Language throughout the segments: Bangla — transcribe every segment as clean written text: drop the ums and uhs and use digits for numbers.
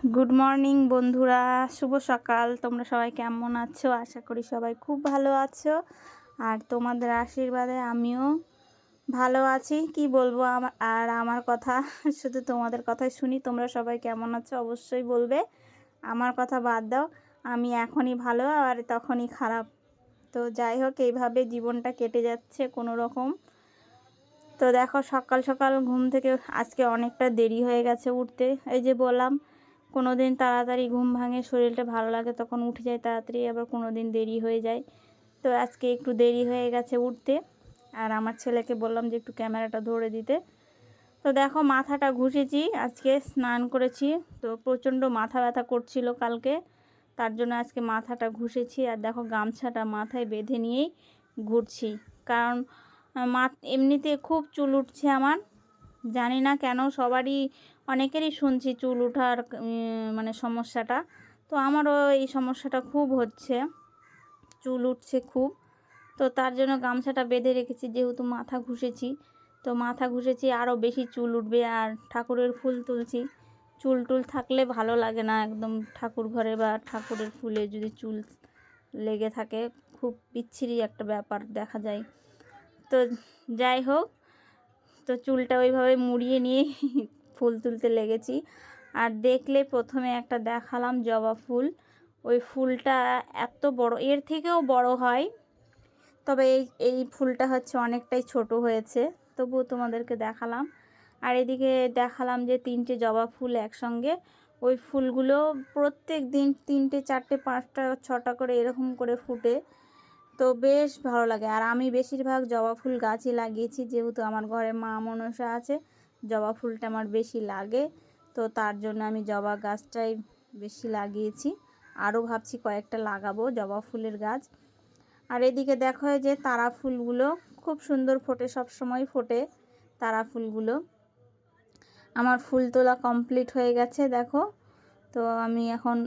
গুড মর্নিং বন্ধুরা, শুভ সকাল। তোমরা সবাই কেমন আছো? আশা করি সবাই খুব ভালো আছো। আর তোমাদের আশীর্বাদে আমিও ভালো আছি। কি বলবো আমার কথা শুধু তোমাদের কথাই শুনি। তোমরা সবাই কেমন আছো অবশ্যই বলবে। আমার কথা বাদ দাও, আমি এখনই ভালো আর তখনই খারাপ। তো যাই হোক, এইভাবে জীবনটা কেটে যাচ্ছে কোনো রকম। তো দেখো, সকাল সকাল ঘুম থেকে আজকে অনেকটা দেরি হয়ে গেছে উঠতে। এই যে বললাম, কোনো দিন তাড়াতাড়ি ঘুম ভাঙে, শরীরটা ভালো লাগে তখন উঠে যায় তাড়াতাড়ি, আবার কোনো দিন দেরি হয়ে যায়। তো আজকে একটু দেরি হয়ে গেছে উঠতে। আর আমার ছেলেকে বললাম যে একটু ক্যামেরাটা ধরে দিতে। তো দেখো, মাথাটা ঘুষেছি, আজকে স্নান করেছি। তো প্রচণ্ড মাথা ব্যথা করছিল কালকে, তার জন্য আজকে মাথাটা ঘুষেছি। আর দেখো, গামছাটা মাথায় বেঁধে নিয়েই ঘুরছি, কারণ এমনিতে খুব চুল উঠছে আমার। জানি না কেন, সবারই অনেকেরই শুনছি চুল ওঠার মানে সমস্যাটা। তো আমারও এই সমস্যাটা খুব হচ্ছে, চুল উঠছে খুব। তো তার জন্য গামছাটা বেঁধে রেখেছি, যেহেতু মাথা ঘুষেছি। তো মাথা ঘুষেছি, আরও বেশি চুল উঠবে। আর ঠাকুরের ফুল তুলছি, চুল টুল থাকলে ভালো লাগে না একদম। ঠাকুর ঘরে বা ঠাকুরের ফুলে যদি চুল লেগে থাকে, খুব বিচ্ছিরি একটা ব্যাপার দেখা যায়। তো যাই হোক, তো চুলটা ওইভাবে মুড়িয়ে নিয়ে ফুল তুলতে লেগেছি। আর দেখলে প্রথমে একটা দেখালাম জবা ফুল। ওই ফুলটা এত বড়, এর থেকেও বড় হয়, তবে এই ফুলটা হচ্ছে অনেকটাই ছোট হয়েছে, তবুও তোমাদেরকে দেখালাম। আর এদিকে দেখালাম যে 3টে জবা ফুল একসঙ্গে। ওই ফুলগুলো প্রত্যেক দিন 3টে 4টে 5টা 6টা করে এরকম করে ফুটে। তো বেশ ভালো লাগে। আর আমি বেশিরভাগ জবা ফুল গাছই লাগিয়েছি, যেহেতু আমার ঘরে মা মনসা আছে, জবা ফুলটা আমার বেশি লাগে। তো তার জন্য আমি জবা গাছটাই বেশি লাগিয়েছি। আরও ভাবছি কয়েকটা লাগাবো জবা ফুলের গাছ। আর এদিকে দেখো, যে তারা ফুলগুলো খুব সুন্দর ফোটে, সব সময় ফোটে তারা ফুলগুলো। আমার ফুল তোলা কমপ্লিট হয়ে গেছে দেখো। তো আমি এখন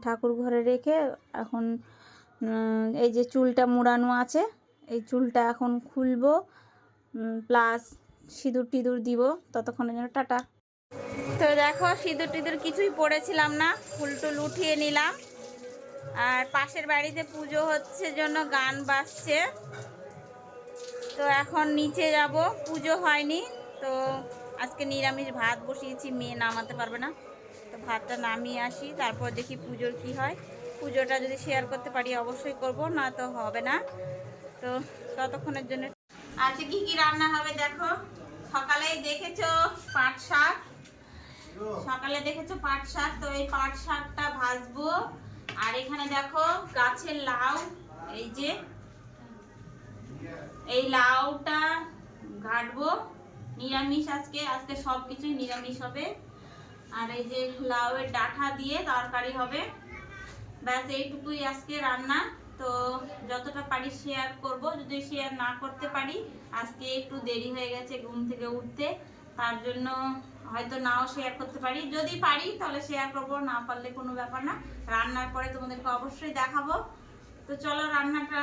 ঠাকুর ঘরে রেখে এখন এই যে চুলটা মুড়ানো আছে, এই চুলটা এখন খুলবো, প্লাস সিঁদুর টিঁদুর দিব। ততক্ষণের জন্য টাটা। তো দেখো, সিঁদুর টিঁদুর কিছুই পড়েছিলাম না, ফুল টুল উঠিয়ে নিলাম। আর পাশের বাড়িতে পুজো হচ্ছে জন্য গান বাজছে। তো এখন নিচে যাব, পুজো হয়নি। তো আজকে নিরামিষ ভাত বসিয়েছি, মেয়ে নামাতে পারবে না। তো ভাতটা নামিয়ে আসি, তারপর দেখি পুজোর কি হয়। পুজোটা যদি শেয়ার করতে পারি অবশ্যই করব, না তো হবে না। তো ততক্ষণের জন্য আজকে কি কি রান্না হবে দেখো। সকালেই দেখেছো পাট শাক, সকালে দেখেছো পাট শাক। তো এই পাট শাকটা ভাজবো। আর এখানে দেখো গাছের লাউ, এই যে এই লাউটা ঘাটবো। নিরামিষ আজকে, আজকে সব কিছুই নিরামিষ হবে। আর এই যে লাউয়ের ডাঁটা দিয়ে তরকারি হবে। ব্যাস এইটুকুই আজকে রান্না। তো যতটা পারি শেয়ার করব, যদি শেয়ার না করতে পারি, আজকে একটু দেরি হয়ে গেছে ঘুম থেকে উঠতে, তার জন্য হয়তো নাও শেয়ার করতে পারি। যদি পারি তাহলে শেয়ার করব, না পারলে কোনো ব্যাপার না। রান্নার পরে তোমাদেরকে অবশ্যই দেখাবো। তো চলো রান্নাটা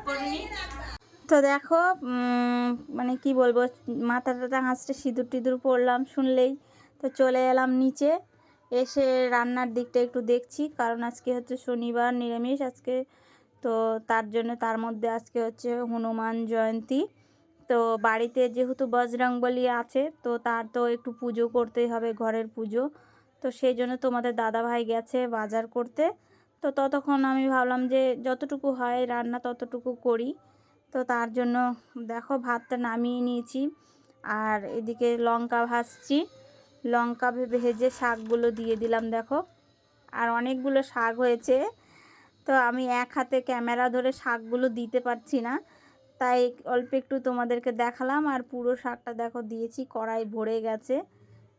করে নিই। তো দেখো, মানে কি বলবো, মাথা টাথা হাঁচতে সিঁদুর টিঁদুর পড়লাম শুনলেই। তো চলে এলাম নিচে, এসে রান্নার দিকটা একটু দেখছি, কারণ আজকে হচ্ছে শনিবার, নিরামিষ আজকে। তো তার জন্য, তার মধ্যে আজকে হচ্ছে হনুমান জয়ন্তী। তো বাড়িতে যেহেতু বজরংবলী আছে, তো তার তো একটু পুজো করতেই হবে, ঘরের পুজো। তো সেই জন্য তোমাদের দাদাভাই গেছে বাজার করতে। তো ততক্ষণ আমি ভাবলাম যে যতটুকু হয় রান্না ততটুকু করি। তো তার জন্য দেখো ভাতটা নামিয়ে নিয়েছি। আর এদিকে লঙ্কা ভাজছি, লঙ্কা ভেজে শাকগুলো দিয়ে দিলাম দেখো। আর অনেকগুলো শাক হয়েছে, তো আমি এক হাতে ক্যামেরা ধরে শাকগুলো দিতে পারছি না, তাই অল্প একটু তোমাদেরকে দেখালাম। আর পুরো শাকটা দেখো দিয়েছি, কড়াই ভরে গেছে।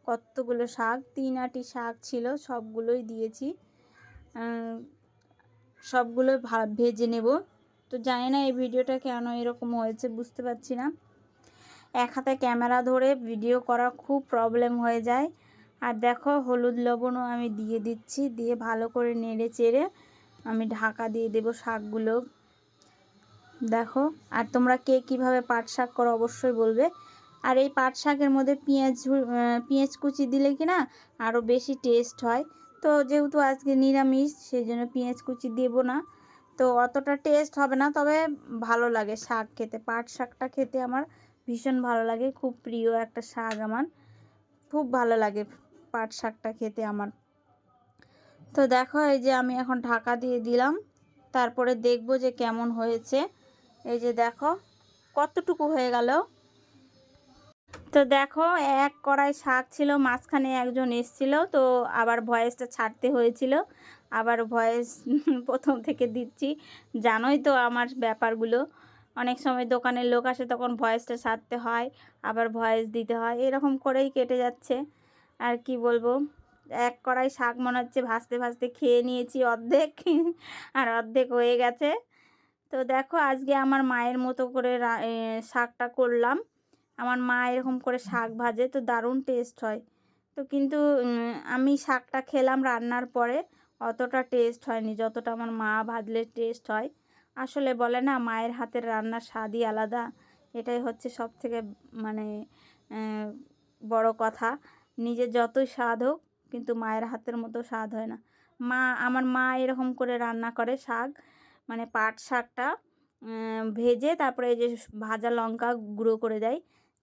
কতগুলো শাক, 3 আটি শাক ছিল, সবগুলোই দিয়েছি। সবগুলো ভেজে নেব। তো জানি না এই ভিডিওটা কেন এরকম হয়েছে, বুঝতে পারছি না। এক হাতে ক্যামেরা ধরে ভিডিও করা খুব প্রবলেম হয়ে যায়। আর দেখো, হলুদ লবণও আমি দিয়ে দিচ্ছি, দিয়ে ভালো করে নেড়ে চেড়ে আমি ঢাকা দিয়ে দেব শাকগুলো দেখো। আর তোমরা কে কীভাবে পাট শাক করো অবশ্যই বলবে। আর এই পাট শাকের মধ্যে পেঁয়াজ কুচি দিলে কি না আরও বেশি টেস্ট হয়। তো যেহেতু আজকে নিরামিষ সেই জন্য পেঁয়াজ কুচি দেবো না, তো অতটা টেস্ট হবে না, তবে ভালো লাগে শাক খেতে। পাট শাকটা খেতে আমার ভীষণ ভালো লাগে, খুব প্রিয় একটা শাক আমার, খুব ভালো লাগে পাট শাকটা খেতে আমার। তো দেখো এই যে আমি এখন ঢাকা দিয়ে দিলাম, তারপরে দেখব যে কেমন হয়েছে। এই যে দেখো কতটুকু হয়ে গেল। তো দেখো এক কড়াই শাক ছিল, মাঝখানে একজন এসেছিলো, তো আবার ভয়েসটা ছাড়তে হয়েছিল, আবার ভয়েস প্রথম থেকে দিচ্ছি। জানোই তো আমার ব্যাপারগুলো, অনেক সময় দোকানের লোক আসে তখন ভয়েসটা ছাড়তে হয়, আবার ভয়েস দিতে হয়, এরকম করেই কেটে যাচ্ছে। আর কি বলবো, এক কড়াই শাক মনে হচ্ছে ভাজতে ভাজতে খেয়ে নিয়েছি অর্ধেক, আর অর্ধেক হয়ে গেছে। তো দেখো আজকে আমার মায়ের মতো করে শাকটা করলাম। আমার মা এরকম করে শাক ভাজে, তো দারুণ টেস্ট হয়। তো কিন্তু আমি শাকটা খেলাম রান্নার পরে, অতটা টেস্ট হয়নি যতটা আমার মা ভাজলে টেস্ট হয়। আসলে বলে না, মায়ের হাতের রান্নার স্বাদই আলাদা, এটাই হচ্ছে সব থেকে মানে বড় কথা। নিজের যতই স্বাদ হোক, কিন্তু মায়ের হাতের মতো স্বাদ হয় না। আমার মা এরকম করে রান্না করে শাক, মানে পাট শাকটা ভেজে তারপরে এই যে ভাজা লঙ্কা গুঁড়ো করে দেয়।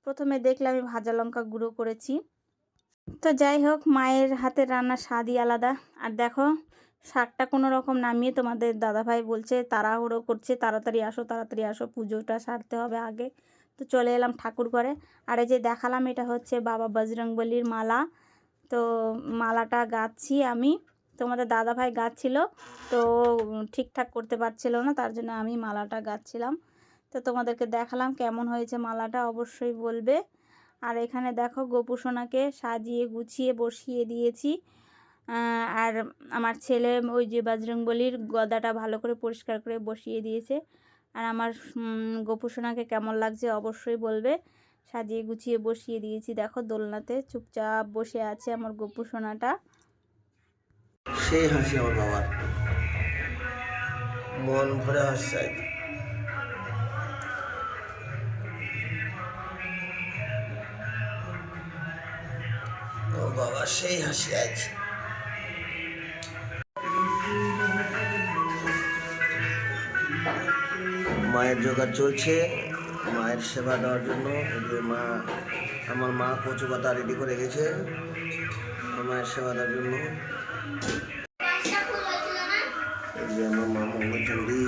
প্রথমে দেখলে আমি ভাজা লঙ্কা গুঁড়ো করেছি। তো যাই হোক, মায়ের হাতের রান্নার স্বাদই আলাদা। আর দেখো শাকটা কোনো রকম নামিয়ে তোমাদের দাদাভাই বলছে তাড়াহুড়ো করছে, তাড়াতাড়ি আসো তাড়াতাড়ি আসো, পুজোটা সারতে হবে আগে। তো চলে এলাম ঠাকুর ঘরে। আর এই যে দেখালাম, এটা হচ্ছে বাবা বজরংবলীর মালা। তো মালাটা গাঁথছি আমি, তোমাদের দাদাভাই গাঁথছিল, তো ঠিকঠাক করতে পারছিল না, তার জন্য আমি মালাটা গাঁথছিলাম। তো তোমাদেরকে দেখালাম কেমন হয়েছে মালাটা, অবশ্যই বলবে। আর এখানে দেখো গোপুসোনাকে সাজিয়ে গুছিয়ে বসিয়ে দিয়েছি। আর আমার ছেলে ওই যে বজরংবলীর গদাটা ভালো করে পরিষ্কার করে বসিয়ে দিয়েছে। আর আমার গোপুসোনাকে কেমন লাগছে অবশ্যই বলবে। সাজিয়ে গুছিয়ে বসিয়ে দিয়েছি, দেখো দোলনাতে চুপচাপ বসে আছে আমার গোপুসোনাটা। সেই হাসি আমার বাবার, মন ভরে হাসছে। ও বাবা, সেই হাসি আছে। মায়ের জোগাড় চলছে, মায়ের সেবা দেওয়ার জন্য। এই যে আমার মা কচু পাতা রেডি করে গেছে মায়ের সেবা দেওয়ার জন্য। এই যে আমার মা মঙ্গলচণ্ডী,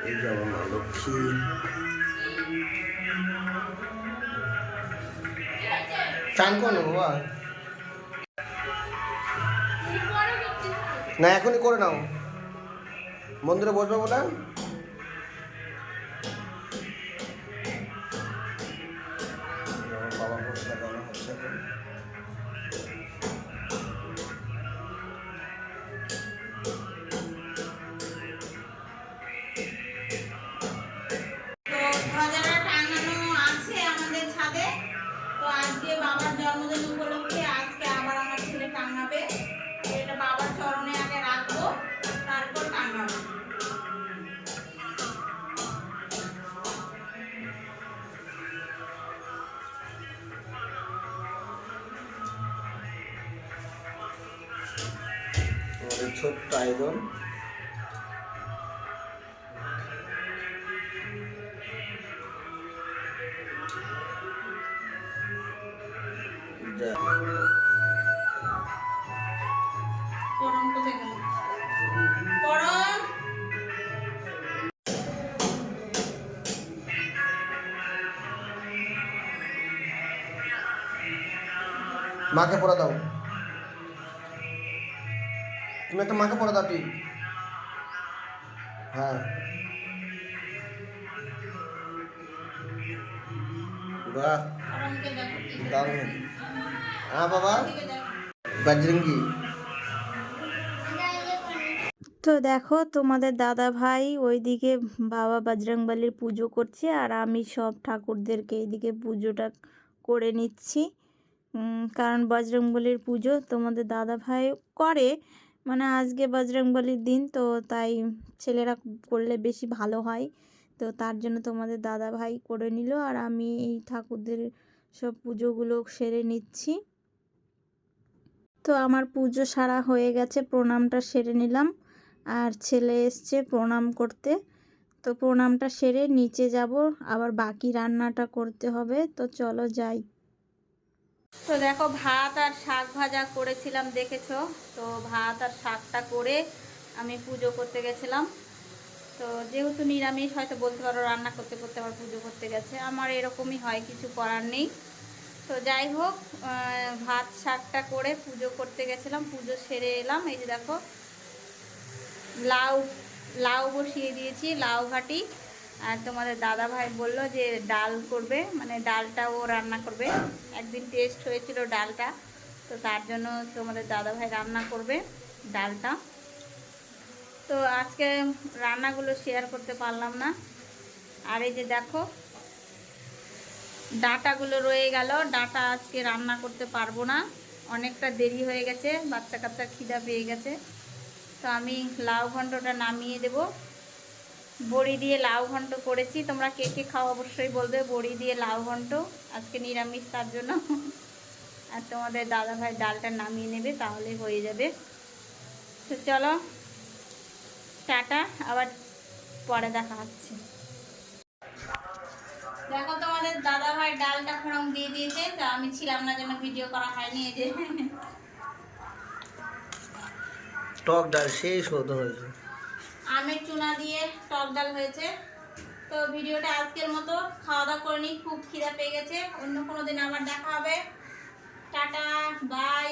এই যে আমার মা লক্ষ্মী। চান করো বাবা, না এখনই করে নাও, মন্দিরে বসবো বলে। বাবা বসে দেখানো হচ্ছে এখন। বাবার জন্মদিন উপলক্ষে আজকে আবার আমার ছেলে টাঙাবে, এটা বাবার চরণে আগে রাখবো, তারপর টাঙাবো। আমাদের ছোট্ট আয়োজন। মাকে পড়া দাও, তুমি একটা মাকে পড়া দাও ঠিক। হ্যাঁ, বাহ দারুণ। হ্যাঁ বাবা, বজরঙ্গি। তো দেখো তোমাদের দাদা ভাই ওইদিকে বাবা বজরংবলীর পুজো করছে, আর আমি সব ঠাকুরদেরকে এইদিকে পুজোটা করে নিচ্ছি। কারণ বজরংবলীর পুজো তোমাদের দাদা ভাই করে, মানে আজকে বজরংবলীর দিন, তো তাই ছেলেরা করলে বেশি ভালো হয়, তো তার জন্য তোমাদের দাদা ভাই করে নিল, আর আমি এই ঠাকুরদের সব পুজোগুলো সেরে নিচ্ছি। তো আমার পুজো সারা হয়ে গেছে, প্রণামটা সেরে নিলাম। আর ছেলে এসছে প্রণাম করতে, তো প্রণামটা সেরে নিচে যাব, আবার বাকি রান্নাটা করতে হবে। তো চলো যাই। তো দেখো ভাত আর শাক ভাজা করেছিলাম, দেখেছো তো। ভাত আর শাকটা করে আমি পুজো করতে গেছিলাম। তো যেহেতু নিরামিষ, হয়তো বলতে পারো রান্না করতে করতে আবার পুজো করতে গেছে, আমার এরকমই হয়, কিছু করার নেই। তো যাই হোক, ভাত শাকটা করে পুজো করতে গেছিলাম, পুজো সেরে এলাম। এই যে দেখো লাউ লাউ বসিয়ে দিয়েছি, লাউ ঘাটি। আর তোমাদের দাদা ভাই বললো যে ডাল করবে, মানে ডালটা ও রান্না করবে। একদিন টেস্ট হয়েছিল ডালটা, তো তার জন্য তোমাদের দাদা ভাই রান্না করবে ডালটা। তো আজকে রান্নাগুলো শেয়ার করতে পারলাম না। আর এই যে দেখো ডাঁটাগুলো রয়ে গেল, ডাঁটা আজকে রান্না করতে পারবো না, অনেকটা দেরি হয়ে গেছে, বাচ্চা কাচ্চার খিদা পেয়ে গেছে। তো আমি লাউ ঘন্টটা নামিয়ে দেব। বড়ি দিয়ে লাউ ঘন্ট করেছি, তোমরা কে কে খাও অবশ্যই বলবে। বড়ি দিয়ে লাউ ঘন্ট আজকে নিরামিষ, তার জন্য। আর তোমাদের দাদা ভাই ডালটা নামিয়ে নেবে, তাহলে হয়ে যাবে। তো চলো টাটা, আবার পরে দেখা হচ্ছে। দেখো তোমাদের দাদা ভাই ডালটা ফোড়ন দিয়ে দিয়েছে, তো আমি ছিলাম না, জন্য ভিডিও করা হয়নি। এই যে টক ডাল সেই শোধ হয়েছে। আমের চুনা দিয়ে টক ডাল হয়েছে। তো ভিডিওটা আজকের মতো, খাওয়া দাওয়া করে নিই, খুব খিদা পেয়ে গেছে। অন্য কোনো দিন আবার দেখা হবে। Tata, by.